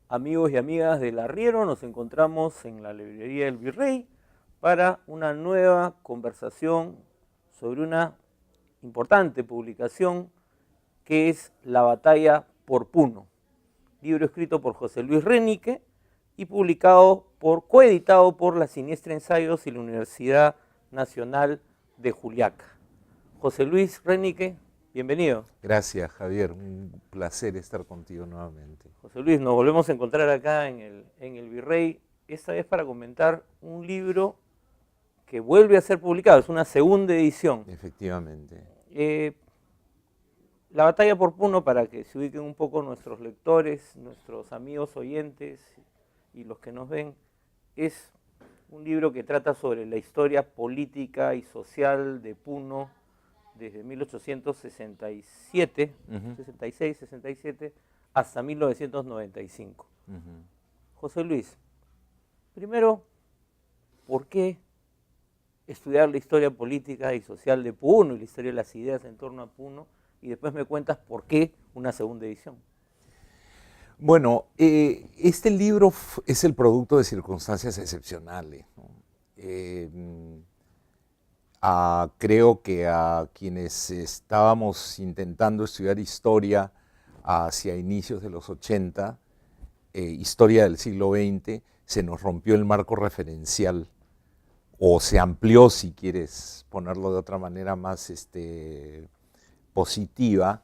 Amigos y amigas del Arriero, nos encontramos en la librería del Virrey para una nueva conversación sobre una importante publicación que es La batalla por Puno, libro escrito por José Luis Renique y coeditado por la Siniestra Ensayos y la Universidad Nacional de Juliaca. José Luis Renique, bienvenido. Gracias, Javier. Un placer estar contigo nuevamente. José Luis, nos volvemos a encontrar acá en el Virrey, esta vez para comentar un libro que vuelve a ser publicado, es una segunda edición. Efectivamente. La batalla por Puno, para que se ubiquen un poco nuestros lectores, nuestros amigos oyentes y los que nos ven, es un libro que trata sobre la historia política y social de Puno desde 1867, 66, 67, hasta 1995. José Luis, primero, ¿por qué estudiar la historia política y social de Puno y la historia de las ideas en torno a Puno? Y después me cuentas por qué una segunda edición. Bueno, este libro es el producto de circunstancias excepcionales, ¿no? Creo que a quienes estábamos intentando estudiar historia hacia inicios de los 80, historia del siglo XX, se nos rompió el marco referencial, o se amplió, si quieres ponerlo de otra manera más positiva,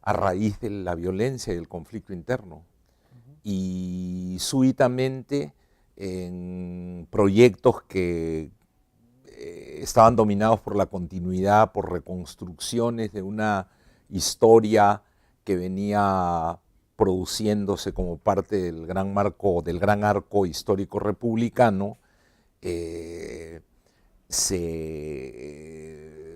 a raíz de la violencia y el conflicto interno. Y súbitamente en proyectos que estaban dominados por la continuidad, por reconstrucciones de una historia que venía produciéndose como parte del gran arco histórico republicano,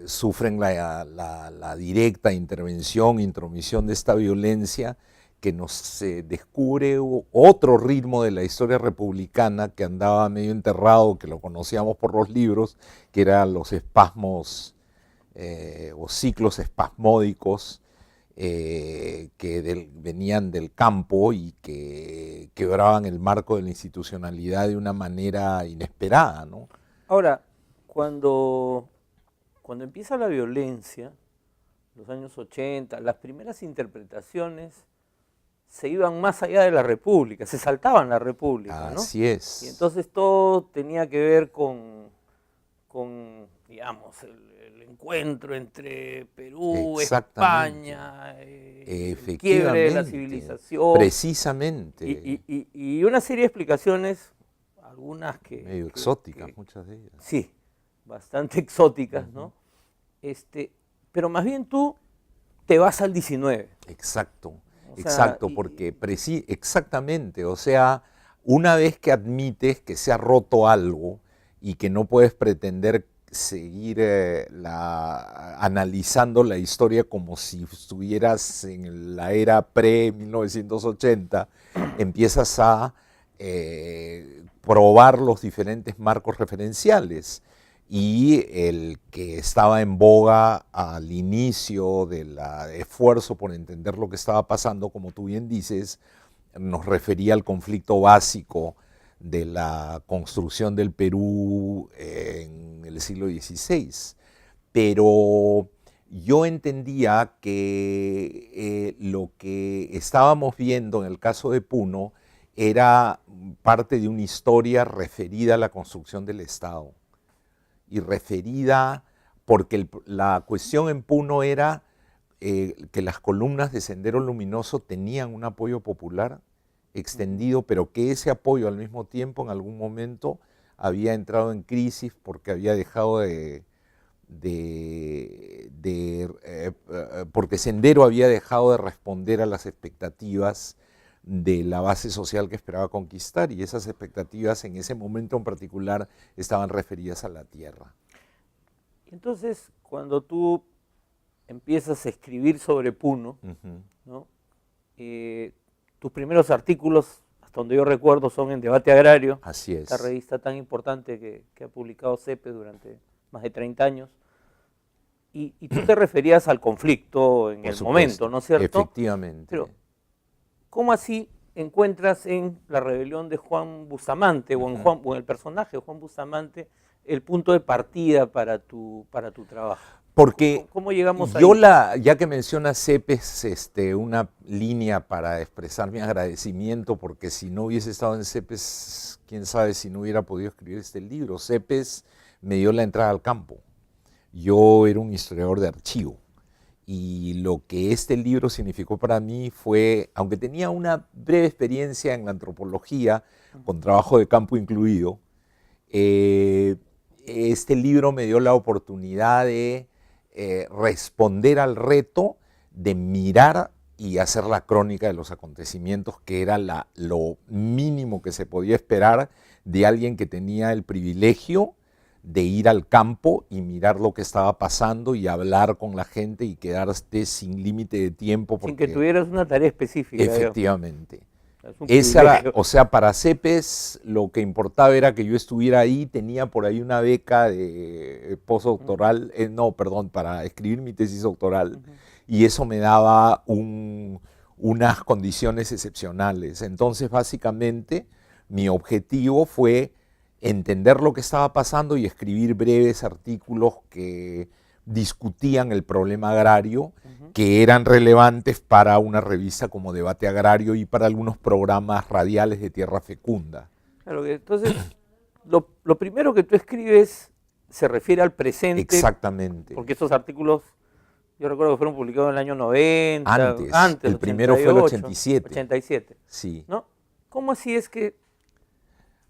sufren la directa intromisión de esta violencia, que nos descubre otro ritmo de la historia republicana que andaba medio enterrado, que lo conocíamos por los libros, que eran los espasmos o ciclos espasmódicos que venían del campo y que quebraban el marco de la institucionalidad de una manera inesperada, ¿no? Ahora, cuando empieza la violencia, los años 80, las primeras interpretaciones se iban más allá de la República, se saltaban la República, ¿no? Así es. Y entonces todo tenía que ver con digamos, el encuentro entre Perú, España, el quiebre de la civilización. Precisamente. Y una serie de explicaciones, algunas que... medio exóticas, muchas de ellas. Sí, bastante exóticas, ¿no? Pero más bien tú te vas al 19. Exacto. Exacto, porque exactamente, o sea, una vez que admites que se ha roto algo y que no puedes pretender seguir analizando la historia como si estuvieras en la era pre-1980, empiezas a probar los diferentes marcos referenciales. Y el que estaba en boga al inicio del esfuerzo por entender lo que estaba pasando, como tú bien dices, nos refería al conflicto básico de la construcción del Perú en el siglo XVI. Pero yo entendía que lo que estábamos viendo en el caso de Puno era parte de una historia referida a la construcción del Estado. Y referida, porque la cuestión en Puno era que las columnas de Sendero Luminoso tenían un apoyo popular extendido, pero que ese apoyo al mismo tiempo en algún momento había entrado en crisis porque había dejado porque Sendero había dejado de responder a las expectativas de la base social que esperaba conquistar, y esas expectativas en ese momento en particular estaban referidas a la tierra. Entonces, cuando tú empiezas a escribir sobre Puno, Ujú. ¿no? Tus primeros artículos, hasta donde yo recuerdo, son en Debate Agrario, Así esta es. revista tan importante que ha publicado CEPES durante más de 30 años. Y tú te referías al conflicto en Por el momento, supuesto, ¿no es cierto? efectivamente. Pero, ¿cómo así encuentras en la rebelión de Juan Bustamante Ujú. o en el personaje de Juan Bustamante el punto de partida para tu trabajo? Porque ¿Cómo llegamos ahí? ya que mencionas CEPES, una línea para expresar mi agradecimiento, porque si no hubiese estado en CEPES, quién sabe si no hubiera podido escribir este libro. CEPES me dio la entrada al campo. Yo era un historiador de archivo. Y lo que este libro significó para mí fue, aunque tenía una breve experiencia en la antropología, con trabajo de campo incluido, eh, este libro me dio la oportunidad de responder al reto de mirar y hacer la crónica de los acontecimientos, que era lo mínimo que se podía esperar de alguien que tenía el privilegio de ir al campo y mirar lo que estaba pasando y hablar con la gente y quedarte sin límite de tiempo. Sin que tuvieras una tarea específica. Efectivamente. Es un Esa era, privilegio. o sea, para CEPES lo que importaba era que yo estuviera ahí, tenía por ahí una beca de postdoctoral, no, perdón, para escribir mi tesis doctoral, y eso me daba unas condiciones excepcionales. Entonces, básicamente, mi objetivo fue entender lo que estaba pasando y escribir breves artículos que discutían el problema agrario, que eran relevantes para una revista como Debate Agrario y para algunos programas radiales de Tierra Fecunda. Claro, entonces, lo primero que tú escribes se refiere al presente. Exactamente. Porque esos artículos, yo recuerdo que fueron publicados en el año 90, Antes el primero fue el 87. 87. Sí. ¿No? ¿Cómo así es que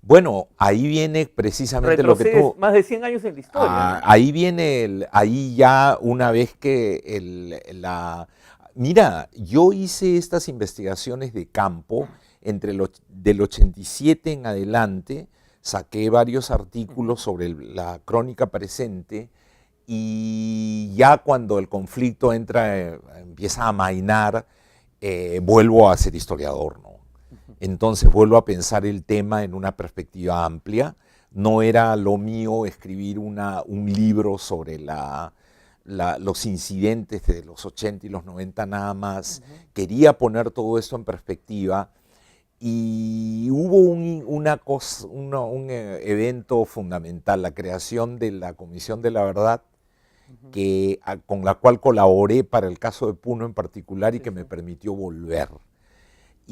bueno, ahí viene precisamente lo que tú... más de 100 años en la historia? ¿No? Ahí viene, ahí ya una vez que Mira, yo hice estas investigaciones de campo del 87 en adelante, saqué varios artículos sobre la crónica presente y ya cuando el conflicto empieza a amainar, vuelvo a ser historiador, ¿no? Entonces vuelvo a pensar el tema en una perspectiva amplia. No era lo mío escribir un libro sobre los incidentes de los 80 y los 90 nada más. Quería poner todo esto en perspectiva y hubo un evento fundamental, la creación de la Comisión de la Verdad, con la cual colaboré para el caso de Puno en particular y que me permitió volver.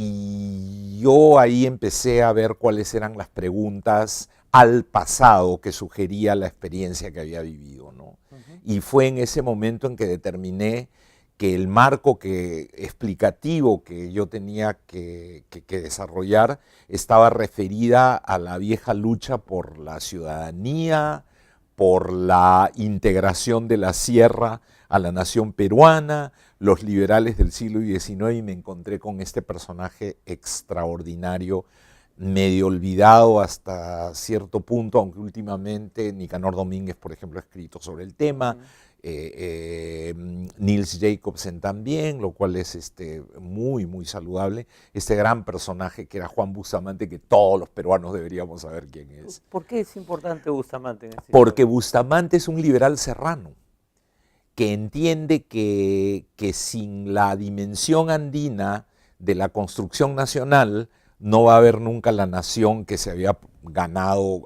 Y yo ahí empecé a ver cuáles eran las preguntas al pasado que sugería la experiencia que había vivido, ¿no? Y fue en ese momento en que determiné que el marco explicativo que yo tenía que desarrollar estaba referida a la vieja lucha por la ciudadanía, por la integración de la sierra a la nación peruana, los liberales del siglo XIX, y me encontré con este personaje extraordinario, medio olvidado hasta cierto punto, aunque últimamente Nicanor Domínguez, por ejemplo, ha escrito sobre el tema, Niels Jacobsen también, lo cual es muy, muy saludable. Este gran personaje que era Juan Bustamante, que todos los peruanos deberíamos saber quién es. ¿Por qué es importante Bustamante en este Porque Bustamante es un liberal serrano, que entiende que sin la dimensión andina de la construcción nacional no va a haber nunca la nación que se había ganado,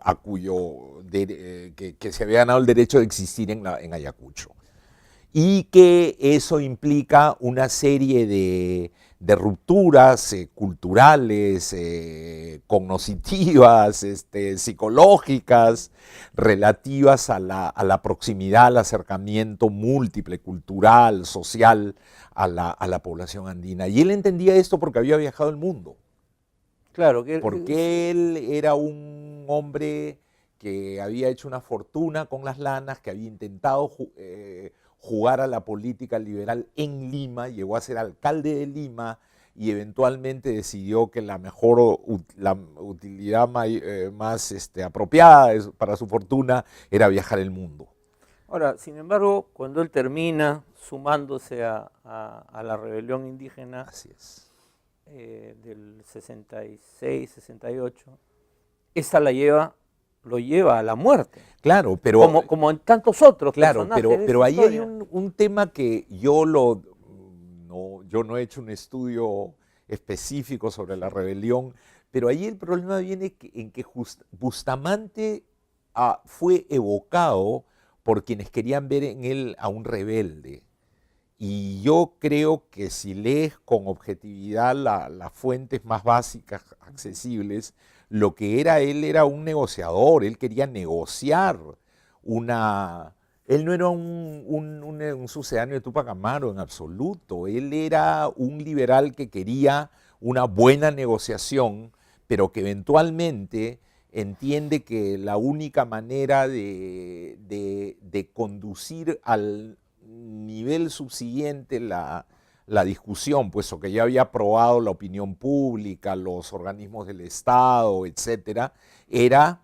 que se había ganado el derecho de existir en Ayacucho. Y que eso implica una serie de rupturas culturales, cognitivas, psicológicas, relativas a la proximidad, al acercamiento múltiple, cultural, social, a la población andina. Y él entendía esto porque había viajado el mundo. Claro, porque él era un hombre que había hecho una fortuna con las lanas, que había intentado jugar a la política liberal en Lima, llegó a ser alcalde de Lima y eventualmente decidió que la utilidad más apropiada para su fortuna era viajar el mundo. Ahora, sin embargo, cuando él termina sumándose a la rebelión indígena Así es. del 66, 68, esa lo lleva a la muerte, Claro, pero como en tantos otros claro, personajes de esa pero ahí hay historia. un tema que yo no he hecho un estudio específico sobre la Sí. rebelión, pero ahí el problema viene en que Bustamante fue evocado por quienes querían ver en él a un rebelde. Y yo creo que si lees con objetividad las fuentes más básicas, accesibles, lo que era él era un negociador, él quería negociar una... Él no era un sucedáneo de Tupac Amaru en absoluto, él era un liberal que quería una buena negociación, pero que eventualmente entiende que la única manera de conducir al nivel subsiguiente la discusión, puesto que ya había aprobado la opinión pública, los organismos del Estado, etcétera, era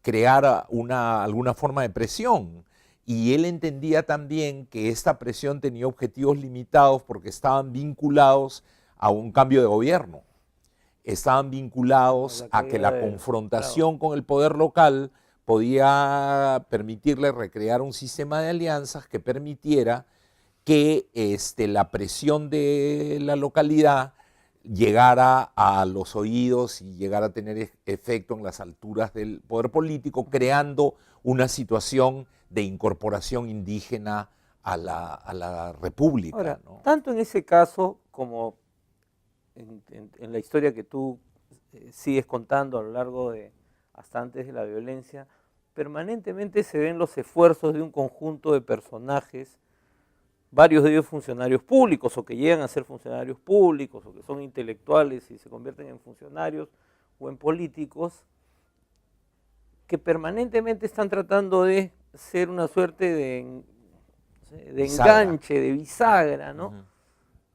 crear alguna forma de presión. Y él entendía también que esta presión tenía objetivos limitados porque estaban vinculados a un cambio de gobierno. Estaban vinculados La a que caída la de, claro. confrontación con el poder local podía permitirle recrear un sistema de alianzas que permitiera que la presión de la localidad llegara a los oídos y llegara a tener efecto en las alturas del poder político, creando una situación de incorporación indígena a la república, Ahora, ¿no? tanto en ese caso como en la historia que tú sigues contando a lo largo de hasta antes de la violencia, permanentemente se ven los esfuerzos de un conjunto de personajes, varios de ellos funcionarios públicos o que llegan a ser funcionarios públicos o que son intelectuales y se convierten en funcionarios o en políticos, que permanentemente están tratando de ser una suerte de Bisagra. enganche, de bisagra, ¿no? Ujú,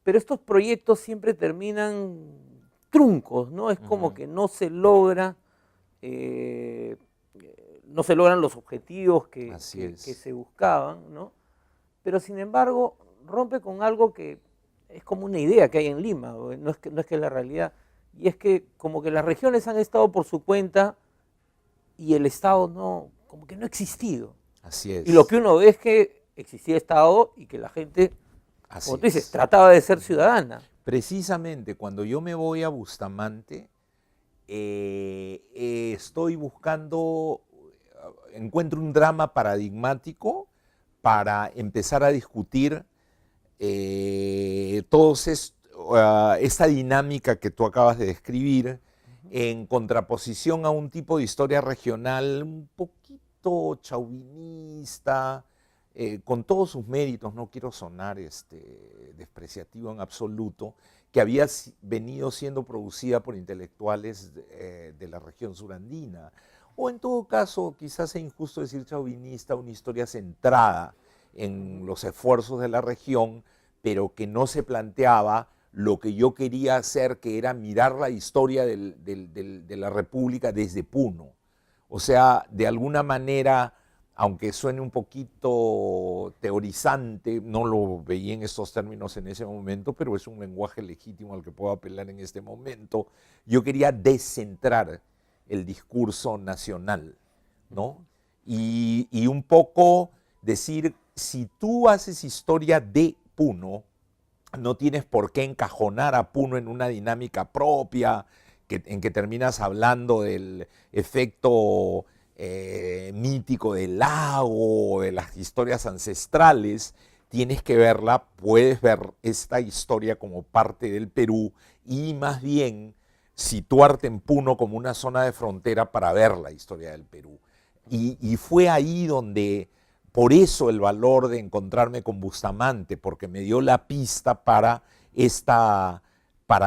Pero estos proyectos siempre terminan truncos, ¿no? Es como ujú. que eh, no se logran los objetivos Así que es. se buscaban, ¿no? Pero sin embargo rompe con algo que es como una idea que hay en Lima, no es que es la realidad, y es que como que las regiones han estado por su cuenta y el Estado no, como que no ha existido. Así Y lo es. que uno ve es que existía Estado y que la gente, como Así tú dices, es. trataba de ser Ujú. ciudadana. Precisamente cuando yo me voy a Bustamante, estoy buscando, encuentro un drama paradigmático para empezar a discutir esta dinámica que tú acabas de describir en contraposición a un tipo de historia regional un poquito chauvinista, con todos sus méritos, no quiero sonar despreciativo en absoluto, que había venido siendo producida por intelectuales de la región surandina. O en todo caso, quizás sea injusto decir chauvinista, una historia centrada en los esfuerzos de la región, pero que no se planteaba lo que yo quería hacer, que era mirar la historia de la República desde Puno. O sea, de alguna manera, aunque suene un poquito teorizante, no lo veía en estos términos en ese momento, pero es un lenguaje legítimo al que puedo apelar en este momento, yo quería descentrar el discurso nacional, ¿no? Y un poco decir, si tú haces historia de Puno, no tienes por qué encajonar a Puno en una dinámica propia, en que terminas hablando del efecto mítico del lago, de las historias ancestrales. Tienes que verla, puedes ver esta historia como parte del Perú y más bien situarte en Puno como una zona de frontera para ver la historia del Perú. Y fue ahí donde, por eso el valor de encontrarme con Bustamante, porque me dio la pista para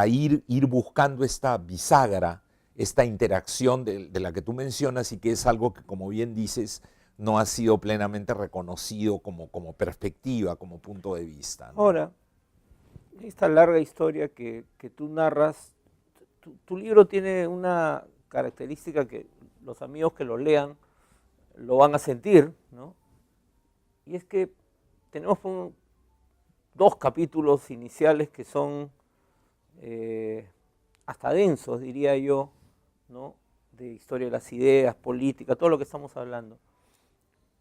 ir buscando esta bisagra, esta interacción de la que tú mencionas y que es algo que, como bien dices, no ha sido plenamente reconocido como perspectiva, como punto de vista, ¿no? Ahora, esta larga historia que tú narras, tu libro tiene una característica que los amigos que lo lean lo van a sentir, ¿no? y es que tenemos dos capítulos iniciales que son hasta densos, diría yo, ¿no? De historia de las ideas, política, todo lo que estamos hablando.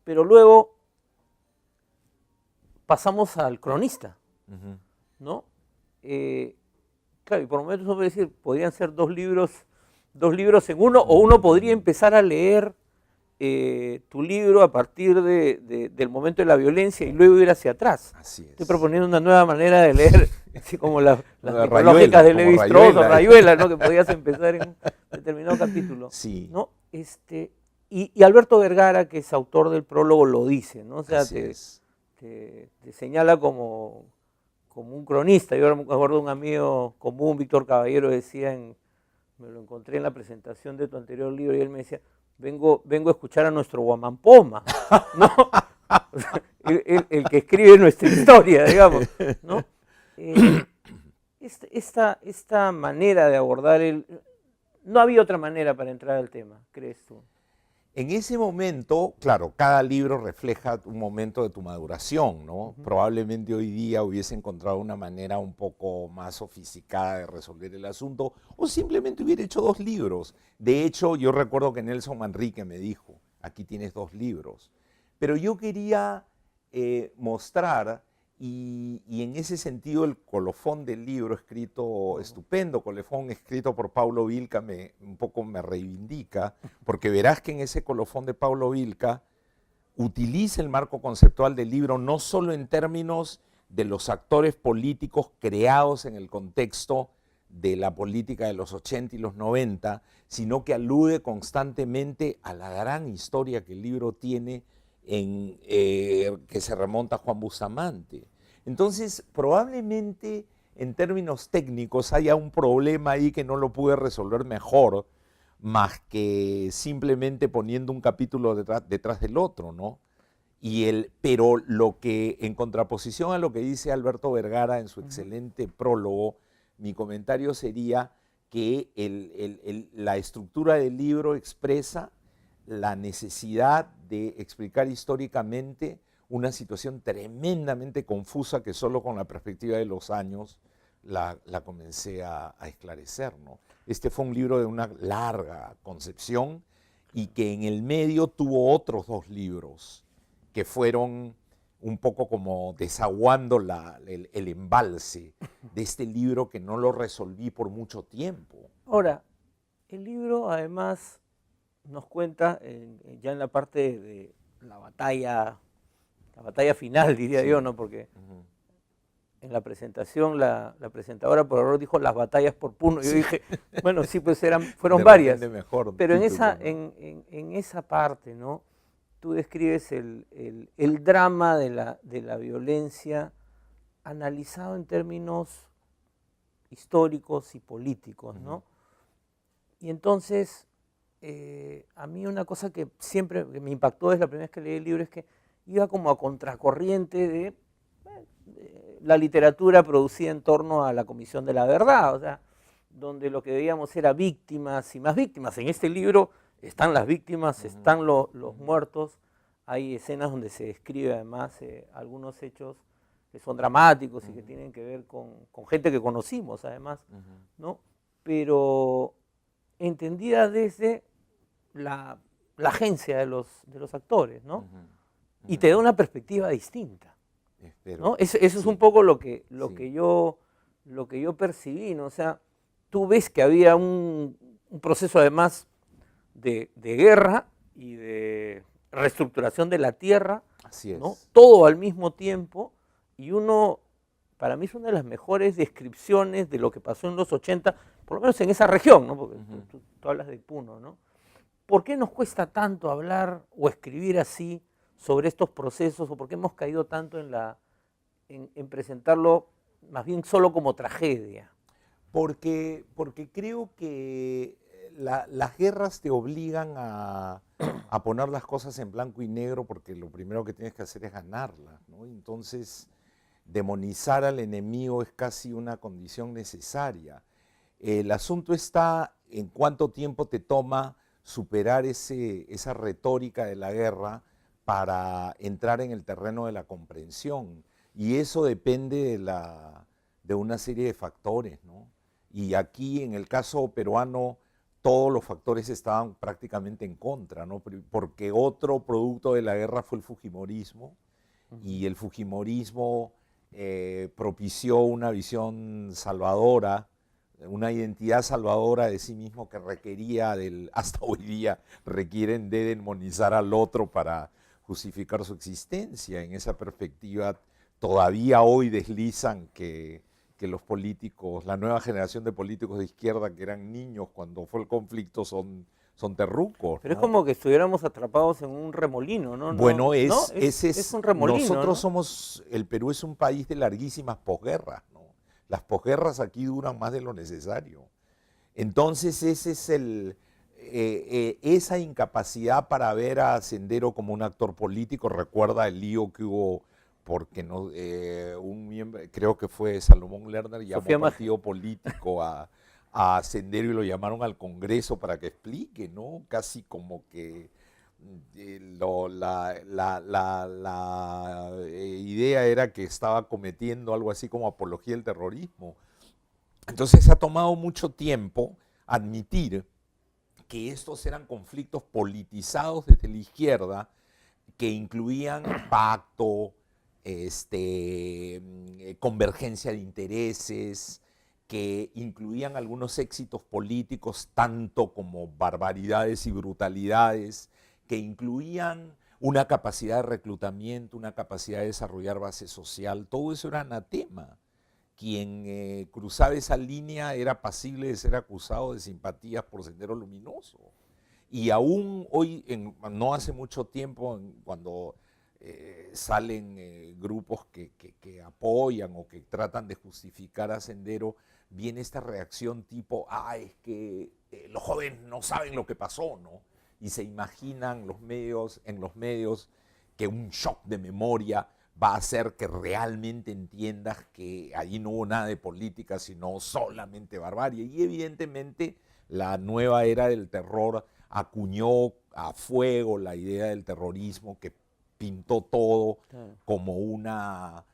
Pero luego pasamos al cronista, ¿no? Claro, y por momentos uno puede decir, podrían ser dos libros en uno, o uno podría empezar a leer tu libro a partir del momento de la violencia y luego ir hacia atrás. Así es. Estoy proponiendo una nueva manera de leer, así como las Rayuela, mitológicas de Levi Strauss o Rayuela. Rayuela, ¿no? Que podías empezar en un determinado capítulo. Sí. ¿No? Y Alberto Vergara, que es autor del prólogo, lo dice, ¿no? O sea, te señala como un cronista. Yo me acuerdo de un amigo común, Víctor Caballero, decía, me lo encontré en la presentación de tu anterior libro, y él me decía, vengo a escuchar a nuestro Guamampoma, ¿no? O sea, el que escribe nuestra historia, digamos, ¿no? Esta manera de abordar no había otra manera para entrar al tema, ¿crees tú? En ese momento, claro, cada libro refleja un momento de tu maduración, ¿no? Probablemente hoy día hubiese encontrado una manera un poco más sofisticada de resolver el asunto, o simplemente hubiera hecho 2 libros. De hecho, yo recuerdo que Nelson Manrique me dijo, aquí tienes 2 libros. Pero yo quería mostrar, y en ese sentido el colofón del libro escrito, estupendo colofón escrito por Paulo Vilca, un poco me reivindica, porque verás que en ese colofón de Paulo Vilca utiliza el marco conceptual del libro no solo en términos de los actores políticos creados en el contexto de la política de los 80 y los 90, sino que alude constantemente a la gran historia que el libro tiene que se remonta a Juan Bustamante. Entonces, probablemente en términos técnicos haya un problema ahí que no lo pude resolver mejor, más que simplemente poniendo un capítulo detrás del otro, ¿no? Pero lo que, en contraposición a lo que dice Alberto Vergara en su excelente prólogo, mi comentario sería que la estructura del libro expresa la necesidad de explicar históricamente una situación tremendamente confusa que solo con la perspectiva de los años la comencé a esclarecer, ¿no? Este fue un libro de una larga concepción y que en el medio tuvo otros 2 libros que fueron un poco como desaguando el embalse de este libro que no lo resolví por mucho tiempo. Ahora, el libro además nos cuenta, ya en la parte de la batalla final, diría yo, ¿no? Porque en la presentación la presentadora por error dijo las batallas por Puno. Yo dije, bueno, sí, pues fueron varias. Mejor pero título, en esa parte, ¿no? Tú describes el drama de la violencia analizado en términos históricos y políticos, ¿no? Y entonces, a mí una cosa que siempre me impactó desde la primera vez que leí el libro es que iba como a contracorriente de la literatura producida en torno a la Comisión de la Verdad, o sea, donde lo que veíamos era víctimas y más víctimas. En este libro están las víctimas, están los muertos, hay escenas donde se describe además algunos hechos que son dramáticos y que tienen que ver con gente que conocimos además, ¿no? Pero entendida desde la agencia de los actores, ¿no? Y te da una perspectiva distinta, ¿no? Eso es un poco lo que yo percibí, ¿no? O sea, tú ves que había un proceso además de guerra y de reestructuración de la tierra, Así es, ¿no? Todo al mismo tiempo, y para mí es una de las mejores descripciones de lo que pasó en los 80, por lo menos en esa región, ¿no? Porque tú hablas de Puno, ¿no? ¿Por qué nos cuesta tanto hablar o escribir así sobre estos procesos, o por qué hemos caído tanto en presentarlo más bien solo como tragedia? Porque creo que las guerras te obligan a poner las cosas en blanco y negro, porque lo primero que tienes que hacer es ganarlas, ¿no? Entonces, demonizar al enemigo es casi una condición necesaria. El asunto está en cuánto tiempo te toma superar esa retórica de la guerra para entrar en el terreno de la comprensión. Y eso depende de una serie de factores, ¿no? Y aquí, en el caso peruano, todos los factores estaban prácticamente en contra, ¿no? Porque otro producto de la guerra fue el fujimorismo, y el fujimorismo propició una visión salvadora, una identidad salvadora de sí mismo que requería hasta hoy día requieren de demonizar al otro para justificar su existencia. En esa perspectiva, todavía hoy deslizan que los políticos, la nueva generación de políticos de izquierda que eran niños cuando fue el conflicto son terrucos, Pero ¿no? es como que estuviéramos atrapados en un remolino, ¿no? Bueno, ¿No? Es un remolino, nosotros ¿no? somos, el Perú es un país de larguísimas posguerras, ¿no? Las posguerras aquí duran más de lo necesario. Entonces ese es esa incapacidad para ver a Sendero como un actor político recuerda el lío que hubo porque no, un miembro, creo que fue Salomón Lerner, llamó Sofía partido político a Sendero y lo llamaron al Congreso para que explique, ¿no? Casi como que la idea era que estaba cometiendo algo así como apología del terrorismo. Entonces ha tomado mucho tiempo admitir que estos eran conflictos politizados desde la izquierda que incluían pacto, convergencia de intereses, que incluían algunos éxitos políticos, tanto como barbaridades y brutalidades, que incluían una capacidad de reclutamiento, una capacidad de desarrollar base social. Todo eso era anatema. Quien cruzaba esa línea era pasible de ser acusado de simpatías por Sendero Luminoso. Y aún hoy, no hace mucho tiempo, cuando salen grupos que apoyan o que tratan de justificar a Sendero, viene esta reacción tipo, es que los jóvenes no saben lo que pasó, ¿no? Y se imaginan en los medios que un shock de memoria va a hacer que realmente entiendas que allí no hubo nada de política, sino solamente barbarie. Y evidentemente la nueva era del terror acuñó a fuego la idea del terrorismo, que pintó todo como la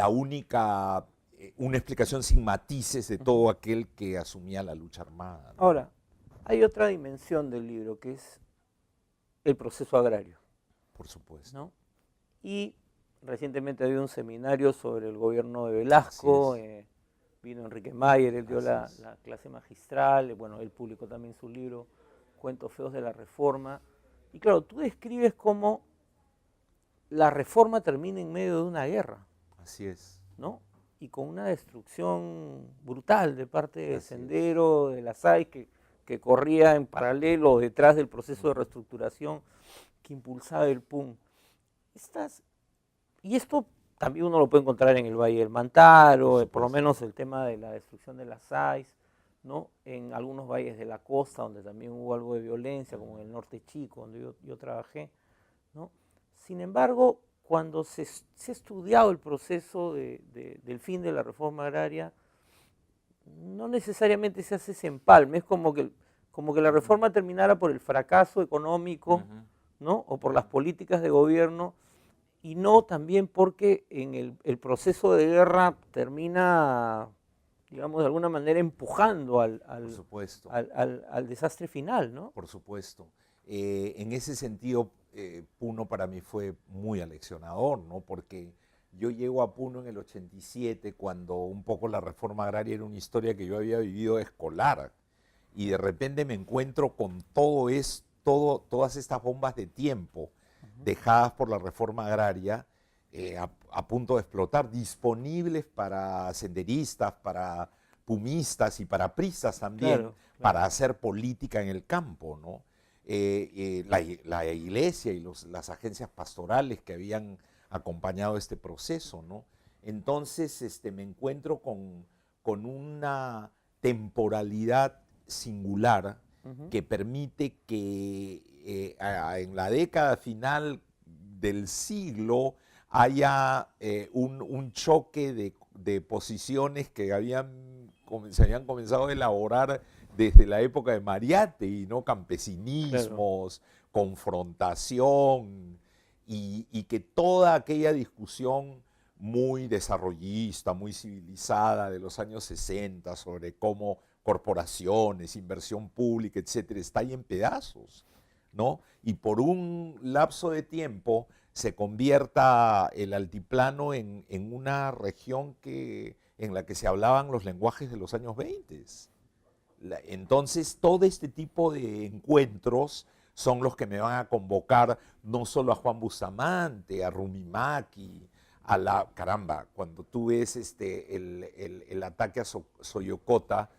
única, una explicación sin matices de todo aquel que asumía la lucha armada, ¿no? Ahora, hay otra dimensión del libro que es el proceso agrario, Por supuesto. ¿no? Y recientemente había un seminario sobre el gobierno de Velasco, vino Enrique Mayer, él dio la clase magistral, bueno, él publicó también su libro, Cuentos Feos de la Reforma. Y claro, tú describes cómo la reforma termina en medio de una guerra. Así es. ¿No? Y con una destrucción brutal de parte de Sendero, de la SAI, que corría en paralelo detrás del proceso de reestructuración que impulsaba el PUN. Y esto también uno lo puede encontrar en el Valle del Mantaro, por lo menos el tema de la destrucción de las SAIs, ¿no? En algunos valles de la costa, donde también hubo algo de violencia, como en el norte chico, donde yo trabajé, ¿no? Sin embargo, cuando se ha estudiado el proceso del fin de la reforma agraria, no necesariamente se hace ese empalme, es como que la reforma terminara por el fracaso económico, ¿no? O por las políticas de gobierno, y no también porque en el proceso de guerra termina, digamos, de alguna manera empujando al desastre final, ¿no? Por supuesto. En ese sentido, Puno para mí fue muy aleccionador, ¿no? Porque yo llego a Puno en el 87, cuando un poco la reforma agraria era una historia que yo había vivido escolar, y de repente me encuentro con todas estas bombas de tiempo dejadas por la reforma agraria a punto de explotar, disponibles para senderistas, para pumistas y para pristas también, para hacer política en el campo, ¿no? La iglesia y las agencias pastorales que habían acompañado este proceso, ¿no? Entonces me encuentro con una temporalidad singular que permite que en la década final del siglo haya un choque de posiciones que se habían comenzado a elaborar desde la época de Mariátegui, ¿no? Campesinismos, confrontación y que toda aquella discusión muy desarrollista, muy civilizada de los años 60 sobre cómo corporaciones, inversión pública, etcétera, está ahí en pedazos, ¿no? Y por un lapso de tiempo se convierta el altiplano en una región en la que se hablaban los lenguajes de los años 20. Entonces, todo este tipo de encuentros son los que me van a convocar no solo a Juan Bustamante, a Rumi Maki, caramba, cuando tú ves el ataque a Soyocota,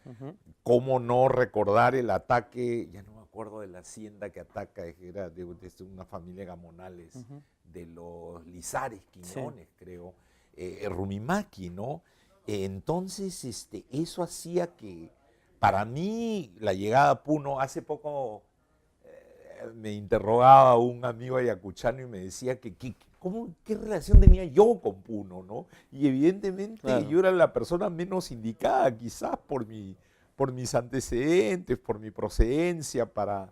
¿cómo no recordar el ataque? Ya no me acuerdo de la hacienda que ataca, era de una familia de gamonales, de los Lizares, Quiñones, creo, Rumi Maki, ¿no? Entonces, eso hacía que, para mí, la llegada a Puno, hace poco me interrogaba un amigo ayacuchano y me decía ¿qué relación tenía yo con Puno, ¿no? Y evidentemente claro, yo era la persona menos indicada, quizás por mis antecedentes, por mi procedencia, para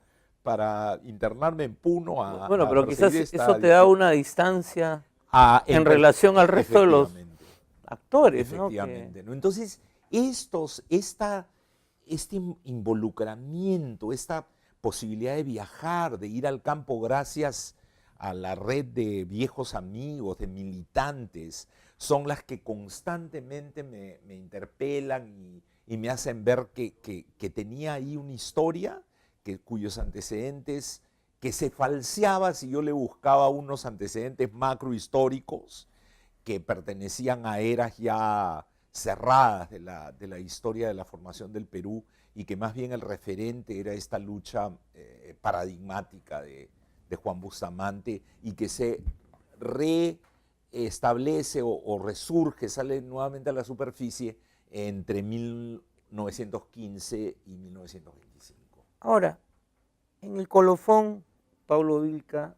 internarme en Puno. Bueno, pero quizás eso te da una distancia en relación al resto de los actores, ¿no? Efectivamente, ¿no? Entonces, este involucramiento, esta posibilidad de viajar, de ir al campo gracias a la red de viejos amigos, de militantes, son las que constantemente me interpelan y me hacen ver que tenía ahí una historia cuyos antecedentes, que se falseaba si yo le buscaba unos antecedentes macrohistóricos que pertenecían a eras ya cerradas de la historia de la formación del Perú, y que más bien el referente era esta lucha paradigmática de Juan Bustamante, y que se reestablece o resurge, sale nuevamente a la superficie entre 1915 y 1925. Ahora, en el colofón, Pablo Vilca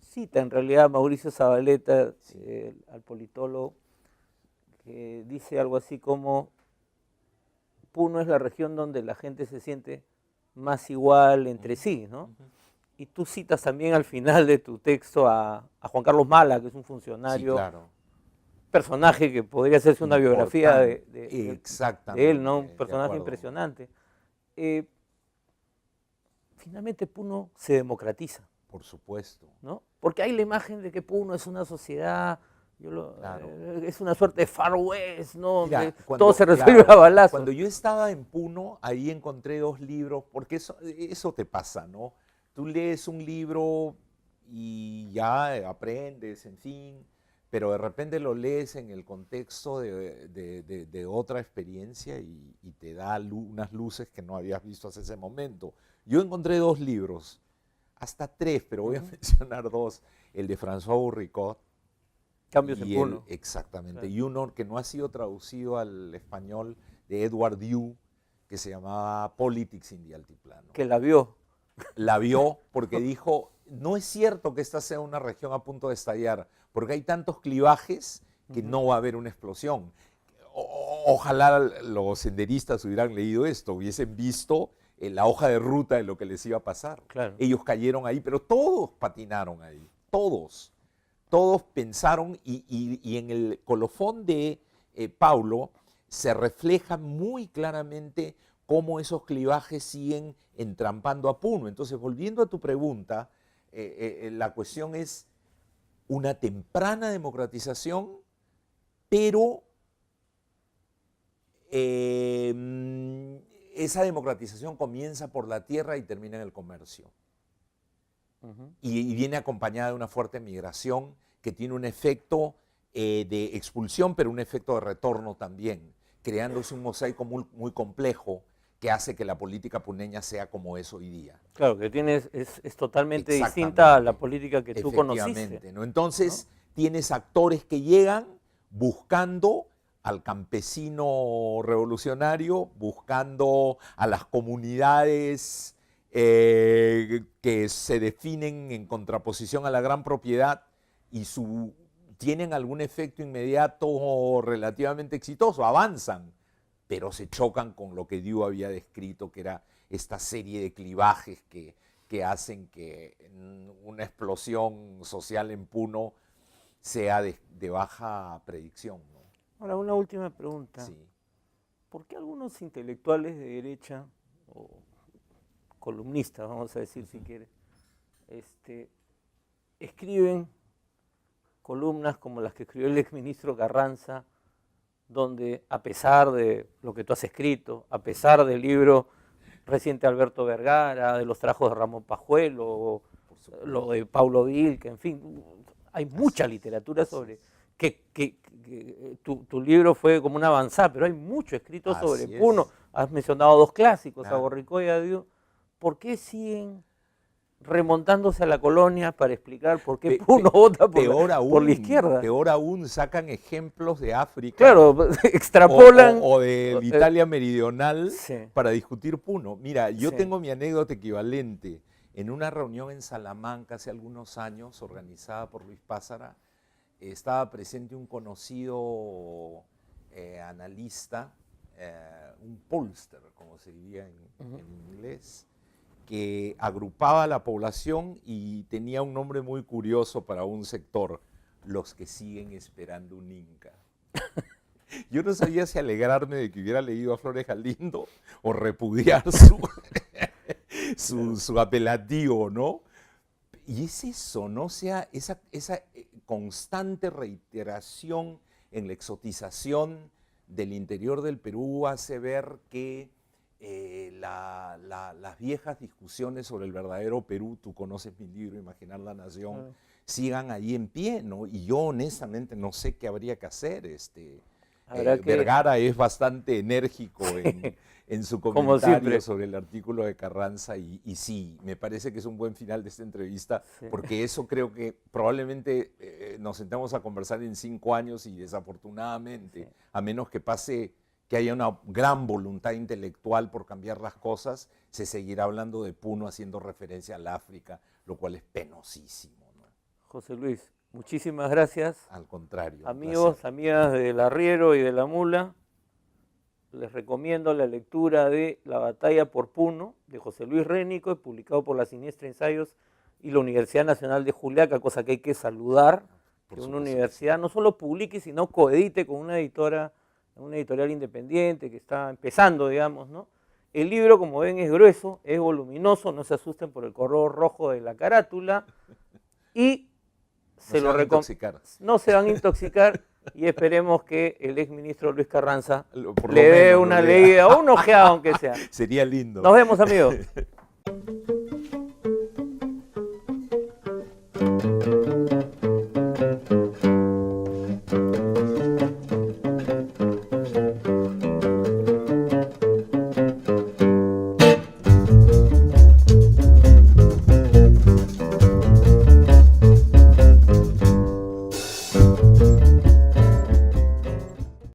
cita en realidad a Mauricio Zavaleta, al politólogo, que dice algo así como: Puno es la región donde la gente se siente más igual entre sí, ¿no? Y tú citas también al final de tu texto a Juan Carlos Mala, que es un funcionario, claro, personaje que podría hacerse una biografía de él, ¿no? Un personaje impresionante. Finalmente Puno se democratiza. Por supuesto. ¿No? Porque hay la imagen de que Puno es una sociedad, es una suerte de Far West, ¿no? Mira, todo se resuelve a balazos. Cuando yo estaba en Puno, ahí encontré 2 libros, porque eso te pasa, ¿no? Tú lees un libro y ya aprendes, en fin, pero de repente lo lees en el contexto de otra experiencia y te da unas luces que no habías visto hasta ese momento. Yo encontré 2 libros, hasta 3, pero voy a mencionar 2. El de François Bourricot. Cambios en Puno. Exactamente. Claro. Y uno que no ha sido traducido al español, de Edward Dew, que se llamaba Politics in the Altiplano. Que la vio. La vio porque dijo, no es cierto que esta sea una región a punto de estallar, porque hay tantos clivajes que no va a haber una explosión. Ojalá los senderistas hubieran leído esto, hubiesen visto la hoja de ruta de lo que les iba a pasar. Claro. Ellos cayeron ahí, pero todos patinaron ahí, todos pensaron, y en el colofón de Paulo se refleja muy claramente cómo esos clivajes siguen entrampando a Puno. Entonces, volviendo a tu pregunta, la cuestión es una temprana democratización, pero esa democratización comienza por la tierra y termina en el comercio. Y viene acompañada de una fuerte migración que tiene un efecto de expulsión, pero un efecto de retorno también, creándose un mosaico muy, muy complejo que hace que la política puneña sea como es hoy día. Claro, que es totalmente distinta a la política que tú conociste, ¿no? Entonces, tienes actores que llegan buscando al campesino revolucionario, buscando a las comunidades que se definen en contraposición a la gran propiedad y tienen algún efecto inmediato relativamente exitoso, avanzan, pero se chocan con lo que Diu había descrito, que era esta serie de clivajes que hacen que una explosión social en Puno sea de baja predicción, ¿no? Ahora, una última pregunta. Sí. ¿Por qué algunos intelectuales de derecha, o columnistas, vamos a decir si quiere, escriben columnas como las que escribió el exministro Carranza, donde a pesar de lo que tú has escrito, a pesar del libro reciente de Alberto Vergara, de los trabajos de Ramón Pajuelo, lo de Paulo Vilca, en fin, hay mucha literatura sobre que tu libro fue como una avanzada, pero hay mucho escrito sobre Puno. Has mencionado dos clásicos, a Borricó y a Dios. ¿Por qué siguen remontándose a la colonia para explicar por qué Puno vota por la izquierda? Peor aún, sacan ejemplos de África. Claro, extrapolan. O de Italia meridional sí. para discutir Puno. Mira, yo tengo mi anécdota equivalente. En una reunión en Salamanca hace algunos años, organizada por Luis Pázara, estaba presente un conocido analista, un pollster, como se diría en inglés, que agrupaba a la población y tenía un nombre muy curioso para un sector: los que siguen esperando un Inca. Yo no sabía si alegrarme de que hubiera leído a Flores Galindo o repudiar su apelativo, ¿no? Y es eso, ¿no? O sea, esa constante reiteración en la exotización del interior del Perú hace ver que las viejas discusiones sobre el verdadero Perú, tú conoces mi libro, Imaginar la Nación, sigan ahí en pie, ¿no? Y yo honestamente no sé qué habría que hacer. Vergara es bastante enérgico en su comentario sobre el artículo de Carranza y sí, me parece que es un buen final de esta entrevista, porque eso creo que probablemente nos sentamos a conversar en 5 años y desafortunadamente, a menos que haya una gran voluntad intelectual por cambiar las cosas, se seguirá hablando de Puno haciendo referencia al África, lo cual es penosísimo, ¿no? José Luis, muchísimas gracias. Al contrario. Amigos, amigas del Arriero y de la Mula, les recomiendo la lectura de La batalla por Puno, de José Luis Rénico, publicado por La Siniestra Ensayos y la Universidad Nacional de Juliaca, cosa que hay que saludar, que una universidad no solo publique, sino coedite con una editorial independiente que está empezando, digamos, ¿no? El libro, como ven, es grueso, es voluminoso, no se asusten por el color rojo de la carátula, y no se van a intoxicar, y esperemos que el exministro Luis Carranza le dé una leída o una ojeada, aunque sea. Sería lindo. Nos vemos, amigos.